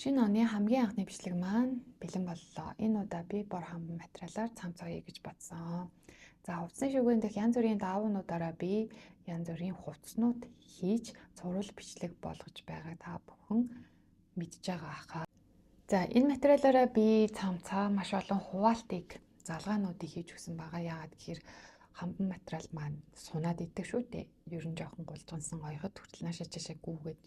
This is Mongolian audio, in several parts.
Шинэ оны хамгийн анхны бичлэг маань бэлэн боллоо. Энэ удаа би бор хамбан материалаар цамцгаая гэж бодсон. За хувцсны шүгээн дэх янз бүрийн даавнуудаараа би янз бүрийн хувцснууд хийж цуврал бичлэг болгож байгаа та бүхэн мэдж байгаа хаа. За энэ материалаараа би цамцаа маш олон хуваалтыг залгаануудыг хийж өгсөн байгаа. Яагаад гэхээр хамбан материал маань сунаад идэх шүү дээ. Ер нь жоохон гулжгансан гоёхот хүртэл наашаа чашаа гүүгээд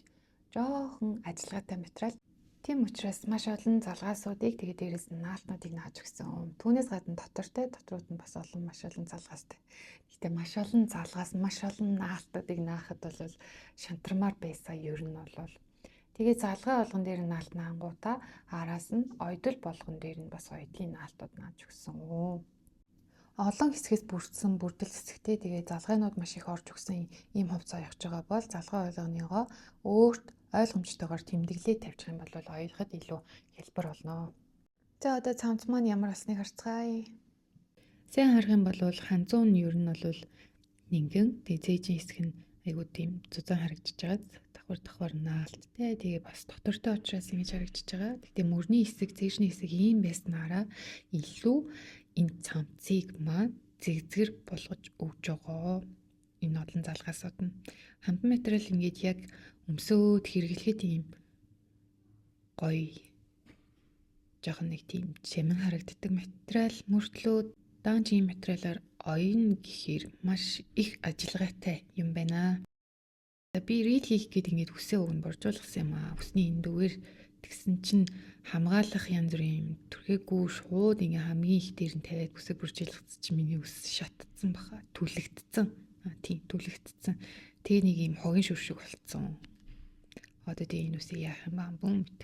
жоохон ажиллагаатай материал. Тийм учраас маш олон залгаасуудыг тэгээд дээрээс нь наалтнуудыг нааж өгсөн. Түүнээс гадна доторууд нь бас маш олон залгаастай. Гэхдээ маш олон залгаас маш олон наалтуудыг наахад бол шантармаар байсан ер нь бол. Тэгээд залгаа болгон дээр нь наалт наангуудаа араас нь ойдол болгон дээр нь бас ойдлын наалтууд нааж өгсөн. Олон хэсгээс бүрдсэн бүрдэл хэсэгтэй тэгээд залгаанууд маш их орж өгсөн ийм хувцас оёж байгаа бол залгаа ойлгоныгоо өөрт ойлгомжтойгоор тэмдэглээ тавьчих юм бол ойлгоход илүү хялбар болно. За одоо цамц маань ямар болсныг харцгаая. Сайн харах юм бол ханзуун нь ер нь бол нингэн тэгээд зээжин хэсэг нь айгуу тийм зузаан харагдчихж байгаа. Давхар наалт тэгээ бас дотортой учраас ингэж харагдчихж байгаа. Гэхдээ мөрний хэсэг, цээжний хэсэг ийм байснараа илүү энэ цамцыг маань зэгзгэр болгож өгж байгаа. Энэ олон залгаасууд нь хамбан материал ингээд яг өмсөөд хэрэглэхэд ийм гоё жоохон нэг тийм чимэн харагддаг материал мөртлөө даанчийн материалаар оёно гэхээр маш их ажиллагаатай юм байна. Би рил хийх гээд ингээд үсээ өгн боржуулгасан юм аа. Үсний энэ дүүгээр тэгсэн чинь хамгаалах янз бүрийн түрхээгүй шууд ингээ хамгийн их дээр нь тавиад үсээ бүржүүлэгдсэн чинь миний үс шатцсан баха. Түлэгдсэн. Тийм түлэгдсэн. Тэгээ нэг юм хогийн шүр шиг болцсон. Одоо тэгээ энэ үсээ яах юм баа бүүмт.